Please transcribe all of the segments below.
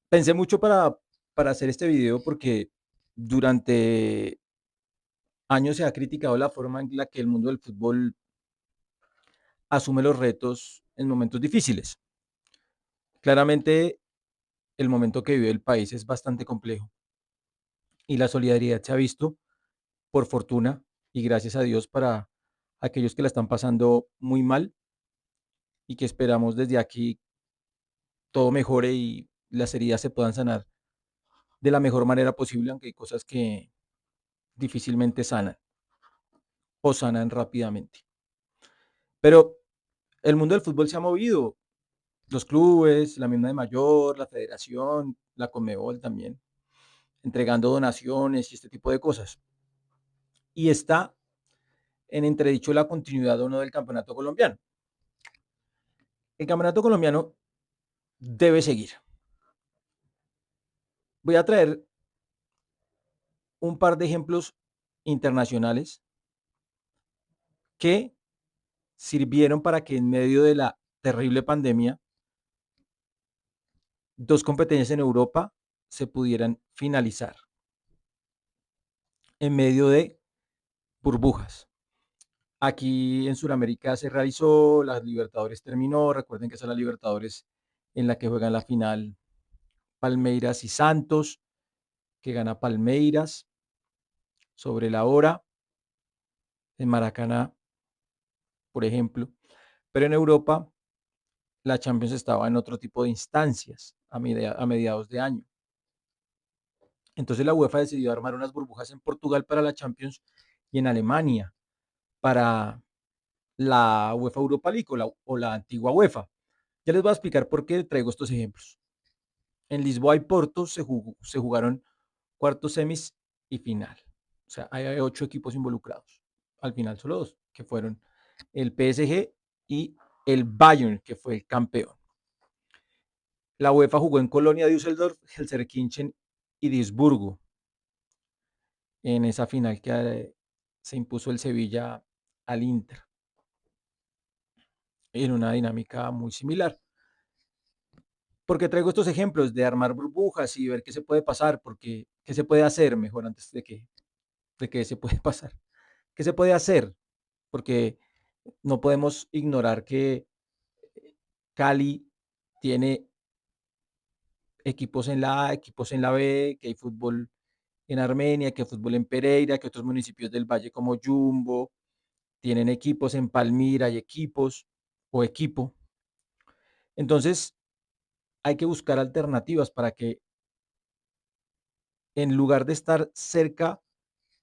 Pensé mucho para hacer este video porque durante años se ha criticado la forma en la que el mundo del fútbol asume los retos en momentos difíciles. Claramente, el momento que vive el país es bastante complejo y la solidaridad se ha visto, por fortuna y gracias a Dios, para aquellos que la están pasando muy mal y que esperamos desde aquí todo mejore y las heridas se puedan sanar de la mejor manera posible, aunque hay cosas que difícilmente sanan o sanan rápidamente. Pero el mundo del fútbol se ha movido, los clubes, la misma de mayor, la federación, la Conmebol también, entregando donaciones y este tipo de cosas. Y está en entredicho la continuidad o no del campeonato colombiano. El campeonato colombiano debe seguir. Voy a traer un par de ejemplos internacionales que sirvieron para que en medio de la terrible pandemia, dos competencias en Europa se pudieran finalizar en medio de burbujas. Aquí en Sudamérica se realizó, la Libertadores terminó, recuerden que esa es la Libertadores en la que juegan la final Palmeiras y Santos, que gana Palmeiras sobre la hora en Maracaná, por ejemplo. Pero en Europa la Champions estaba en otro tipo de instancias a mediados de año. Entonces la UEFA decidió armar unas burbujas en Portugal para la Champions y en Alemania para la UEFA Europa League o la antigua UEFA. Ya les voy a explicar por qué traigo estos ejemplos. En Lisboa y Porto se jugaron cuartos, semis y final. O sea, hay 8 equipos involucrados. Al final solo 2, que fueron el PSG y el Bayern, que fue el campeón. La UEFA jugó en Colonia, Düsseldorf, Helsinki y Duisburgo en esa final que se impuso el Sevilla al Inter en una dinámica muy similar. Porque traigo estos ejemplos de armar burbujas y ver qué se puede pasar, porque qué se puede hacer mejor antes de que se puede pasar. ¿Qué se puede hacer? Porque no podemos ignorar que Cali tiene equipos en la A, equipos en la B, que hay fútbol en Armenia, que hay fútbol en Pereira, que otros municipios del valle como Jumbo tienen equipos en Palmira y equipos o equipo. Entonces hay que buscar alternativas para que en lugar de estar cerca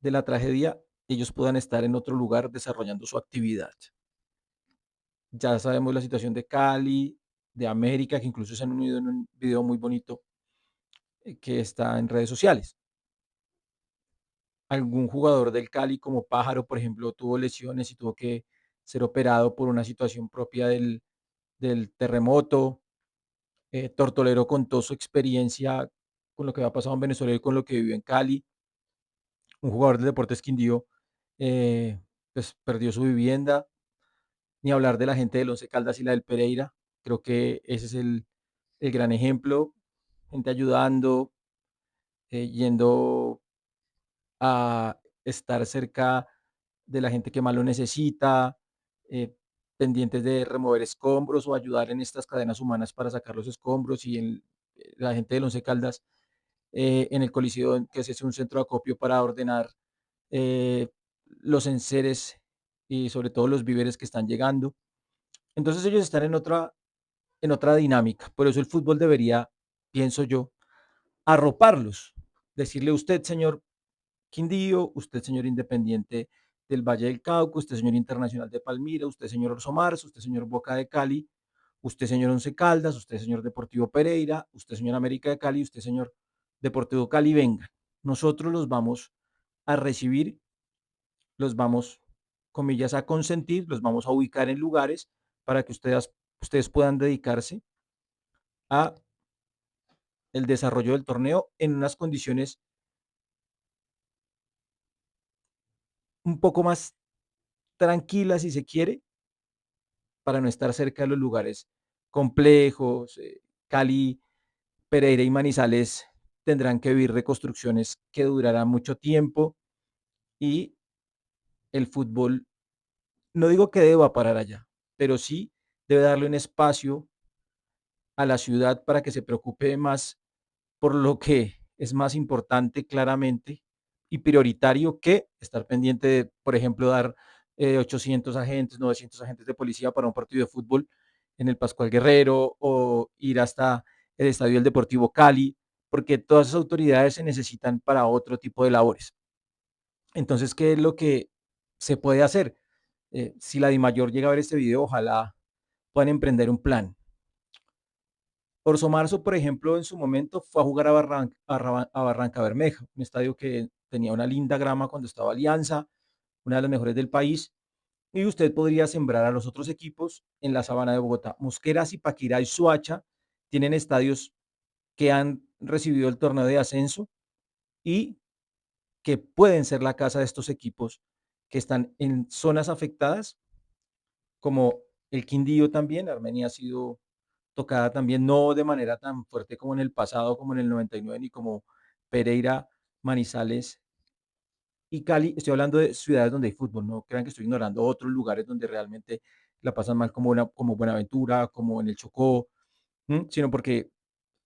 de la tragedia, ellos puedan estar en otro lugar desarrollando su actividad. Ya sabemos la situación de Cali, de América, que incluso se han unido en un video muy bonito que está en redes sociales. Algún jugador del Cali, como Pájaro, por ejemplo, tuvo lesiones y tuvo que ser operado por una situación propia del terremoto. Tortolero contó su experiencia con lo que había pasado en Venezuela y con lo que vivió en Cali. Un jugador del Deportes Quindío pues perdió su vivienda, ni hablar de la gente del Once Caldas y la del Pereira. Creo que ese es el gran ejemplo, gente ayudando, yendo a estar cerca de la gente que más lo necesita, eh, pendientes de remover escombros o ayudar en estas cadenas humanas para sacar los escombros y la gente del Once Caldas en el Coliseo, que es un centro de acopio para ordenar eh, los enseres y sobre todo los víveres que están llegando. Entonces ellos están en otra dinámica. Por eso el fútbol debería, pienso yo, arroparlos. Decirle usted, señor Quindío, usted, señor Independiente del Valle del Cauca, usted, señor Internacional de Palmira, usted, señor Orso Mars, usted, señor Boca de Cali, usted, señor Once Caldas, usted, señor Deportivo Pereira, usted, señor América de Cali, usted, señor Deportivo Cali, venga. Nosotros los vamos a recibir, los vamos, comillas, a consentir, los vamos a ubicar en lugares para que ustedes puedan dedicarse a el desarrollo del torneo en unas condiciones un poco más tranquilas, si se quiere, para no estar cerca de los lugares complejos. Cali Pereira y Manizales tendrán que vivir reconstrucciones que durarán mucho tiempo y el fútbol, no digo que deba parar allá, pero sí debe darle un espacio a la ciudad para que se preocupe más por lo que es más importante claramente y prioritario que estar pendiente de, por ejemplo, dar 800 agentes, 900 agentes de policía para un partido de fútbol en el Pascual Guerrero o ir hasta el Estadio del Deportivo Cali, porque todas esas autoridades se necesitan para otro tipo de labores. Entonces, ¿qué es lo que se puede hacer? Si la DIMAYOR llega a ver este video, ojalá puedan emprender un plan. Orso Marzo, por ejemplo, en su momento fue a jugar a Barranca Bermeja, un estadio que tenía una linda grama cuando estaba Alianza, una de las mejores del país, y usted podría sembrar a los otros equipos en la sabana de Bogotá. Mosquera, Zipaquirá y Soacha tienen estadios que han recibido el torneo de ascenso y que pueden ser la casa de estos equipos que están en zonas afectadas, como el Quindío también. Armenia ha sido tocada también, no de manera tan fuerte como en el pasado, como en el 99, ni como Pereira, Manizales y Cali. Estoy hablando de ciudades donde hay fútbol, no crean que estoy ignorando otros lugares donde realmente la pasan mal, como Buenaventura, como en el Chocó, sino porque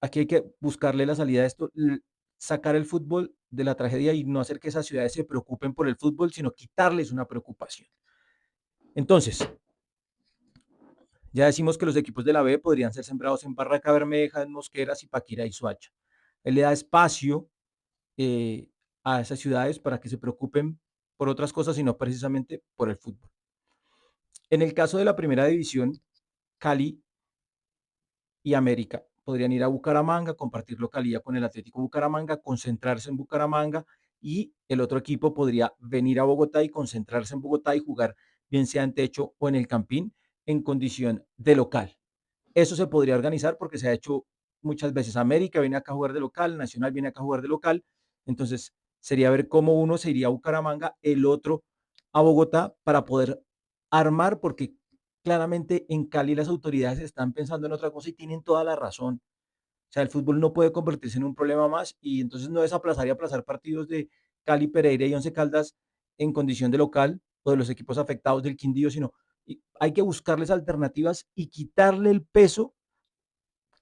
aquí hay que buscarle la salida a esto, sacar el fútbol de la tragedia y no hacer que esas ciudades se preocupen por el fútbol, sino quitarles una preocupación. Entonces, ya decimos que los equipos de la B podrían ser sembrados en Barranca Bermeja, en Mosquera, Zipaquirá y Soacha. Él le da espacio eh, a esas ciudades para que se preocupen por otras cosas y no precisamente por el fútbol. En el caso de la primera división, Cali y América podrían ir a Bucaramanga, compartir localía con el Atlético Bucaramanga, concentrarse en Bucaramanga y el otro equipo podría venir a Bogotá y concentrarse en Bogotá y jugar bien sea en techo o en el Campín en condición de local. Eso se podría organizar porque se ha hecho muchas veces. América viene acá a jugar de local, Nacional viene acá a jugar de local. Entonces, sería ver cómo uno se iría a Bucaramanga, el otro a Bogotá para poder armar, porque claramente en Cali las autoridades están pensando en otra cosa y tienen toda la razón. O sea, el fútbol no puede convertirse en un problema más y entonces no es aplazar y aplazar partidos de Cali, Pereira y Once Caldas en condición de local o de los equipos afectados del Quindío, sino hay que buscarles alternativas y quitarle el peso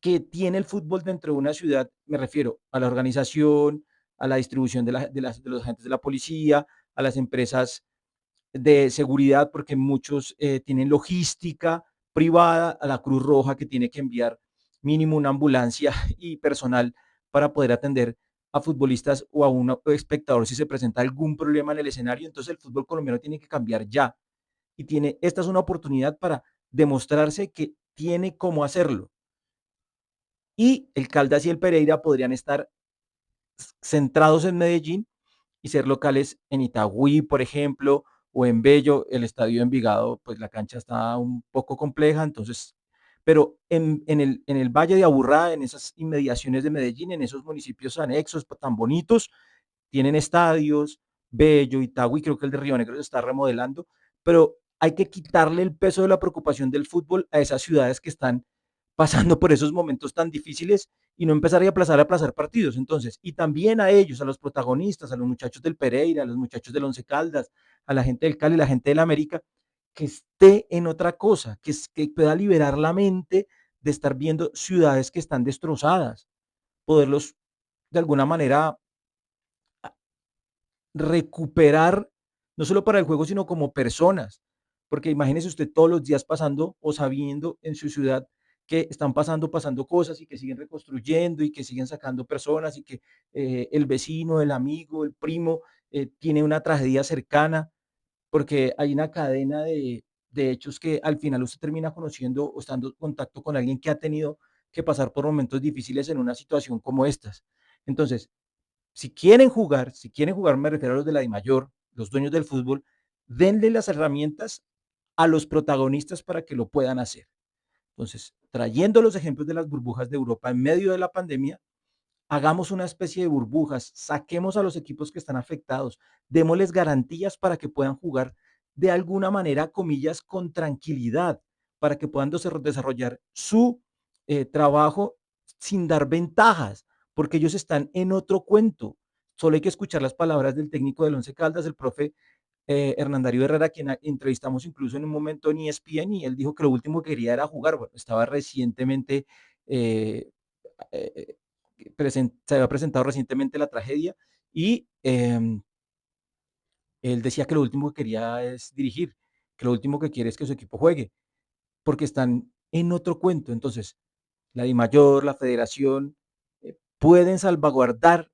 que tiene el fútbol dentro de una ciudad. Me refiero a la organización, a la distribución de los agentes de la policía, a las empresas de seguridad, porque muchos tienen logística privada, a la Cruz Roja que tiene que enviar mínimo una ambulancia y personal para poder atender a futbolistas o a un espectador si se presenta algún problema en el escenario. Entonces el fútbol colombiano tiene que cambiar ya y esta es una oportunidad para demostrarse que tiene cómo hacerlo. Y el Caldas y el Pereira podrían estar centrados en Medellín y ser locales en Itagüí, por ejemplo, o en Bello. El estadio de Envigado, pues la cancha está un poco compleja, entonces, pero en el Valle de Aburrá, en esas inmediaciones de Medellín, en esos municipios anexos tan bonitos, tienen estadios. Bello, Itagüí, creo que el de Río Negro se está remodelando, pero hay que quitarle el peso de la preocupación del fútbol a esas ciudades que están pasando por esos momentos tan difíciles y no empezar a aplazar partidos. Entonces, y también a ellos, a los protagonistas, a los muchachos del Pereira, a los muchachos del Once Caldas, a la gente del Cali, a la gente del América, que esté en otra cosa, que pueda liberar la mente de estar viendo ciudades que están destrozadas, poderlos de alguna manera recuperar, no solo para el juego, sino como personas. Porque imagínese usted todos los días pasando o sabiendo en su ciudad que están pasando cosas y que siguen reconstruyendo y que siguen sacando personas y que el vecino, el amigo, el primo tiene una tragedia cercana, porque hay una cadena de hechos que al final usted termina conociendo o estando en contacto con alguien que ha tenido que pasar por momentos difíciles en una situación como estas. Entonces, si quieren jugar, me refiero a los de la DIMAYOR, los dueños del fútbol, denle las herramientas a los protagonistas para que lo puedan hacer. Entonces, trayendo los ejemplos de las burbujas de Europa en medio de la pandemia, hagamos una especie de burbujas, saquemos a los equipos que están afectados, démosles garantías para que puedan jugar de alguna manera, comillas, con tranquilidad, para que puedan desarrollar su trabajo sin dar ventajas, porque ellos están en otro cuento. Solo hay que escuchar las palabras del técnico del Once Caldas, el profe Hernán Darío Herrera, quien entrevistamos incluso en un momento en ESPN, y él dijo que lo último que quería era jugar. Bueno, estaba recientemente, eh, eh, se había presentado recientemente la tragedia y él decía que lo último que quería es dirigir, que lo último que quiere es que su equipo juegue, porque están en otro cuento. Entonces, la DIMAYOR, la federación, pueden salvaguardar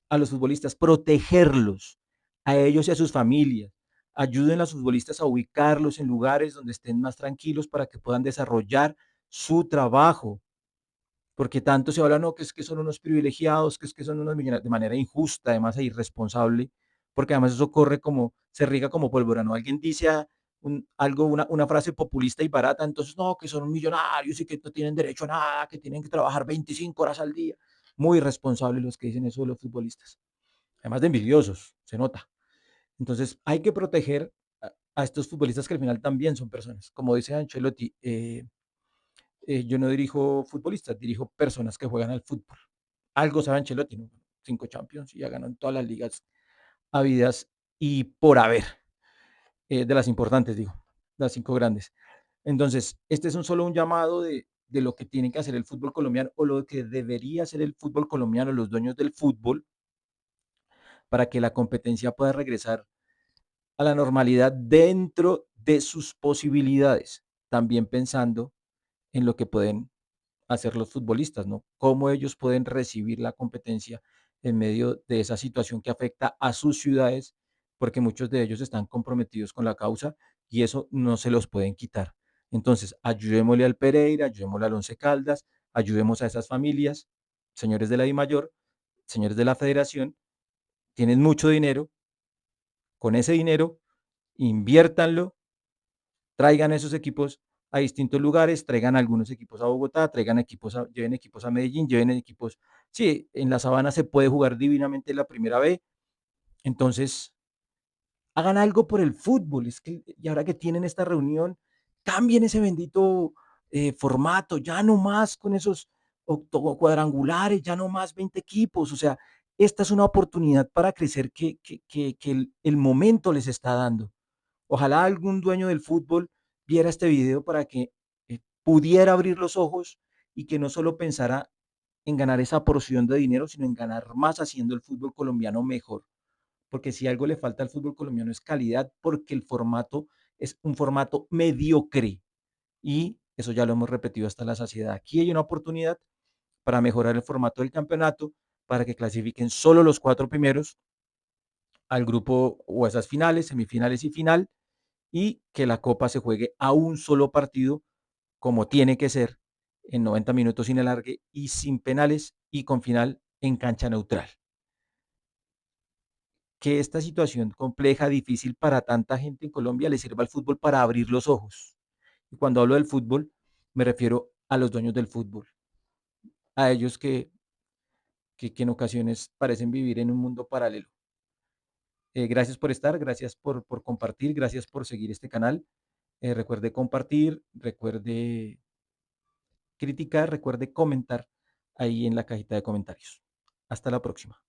a los futbolistas, protegerlos, a ellos y a sus familias. Ayuden a los futbolistas a ubicarlos en lugares donde estén más tranquilos para que puedan desarrollar su trabajo. Porque tanto se habla, no, que es que son unos privilegiados, que es que son unos millonarios, de manera injusta, además e irresponsable, porque además eso corre como, se riega como pólvora, ¿no? Alguien dice algo, una frase populista y barata, entonces, no, que son millonarios y que no tienen derecho a nada, que tienen que trabajar 25 horas al día. Muy irresponsables los que dicen eso de los futbolistas. Además de envidiosos, se nota. Entonces, hay que proteger a estos futbolistas que al final también son personas. Como dice Ancelotti, yo no dirijo futbolistas, dirijo personas que juegan al fútbol. Algo sabe Ancelotti, ¿no? 5 Champions y ya ganó en todas las ligas habidas y por haber, de las importantes, digo, las 5 grandes. Entonces, este es solo un llamado de lo que tiene que hacer el fútbol colombiano o lo que debería hacer el fútbol colombiano, los dueños del fútbol, para que la competencia pueda regresar a la normalidad dentro de sus posibilidades, también pensando en lo que pueden hacer los futbolistas, ¿no? Cómo ellos pueden recibir la competencia en medio de esa situación que afecta a sus ciudades, porque muchos de ellos están comprometidos con la causa y eso no se los pueden quitar. Entonces, ayudémosle al Pereira, ayudémosle al Once Caldas, ayudemos a esas familias, señores de la DIMAYOR, señores de la federación, tienen mucho dinero, con ese dinero inviértanlo, traigan esos equipos a distintos lugares, traigan algunos equipos a Bogotá, traigan equipos lleven equipos a Medellín, lleven equipos, sí, en la Sabana se puede jugar divinamente la primera B, entonces hagan algo por el fútbol, es que, y ahora que tienen esta reunión, cambien ese bendito formato, ya no más con esos cuadrangulares, ya no más 20 equipos, o sea, esta es una oportunidad para crecer que el momento les está dando. Ojalá algún dueño del fútbol viera este video para que pudiera abrir los ojos y que no solo pensara en ganar esa porción de dinero, sino en ganar más haciendo el fútbol colombiano mejor. Porque si algo le falta al fútbol colombiano es calidad, porque el formato es un formato mediocre. Y eso ya lo hemos repetido hasta la saciedad. Aquí hay una oportunidad para mejorar el formato del campeonato, para que clasifiquen solo los 4 primeros al grupo o a esas finales, semifinales y final, y que la Copa se juegue a un solo partido, como tiene que ser, en 90 minutos sin alargue y sin penales y con final en cancha neutral. Que esta situación compleja, difícil para tanta gente en Colombia, le sirva al fútbol para abrir los ojos. Y cuando hablo del fútbol, me refiero a los dueños del fútbol, a ellos que en ocasiones parecen vivir en un mundo paralelo. Gracias por estar, gracias por compartir, gracias por seguir este canal. Recuerde compartir, recuerde criticar, recuerde comentar ahí en la cajita de comentarios. Hasta la próxima.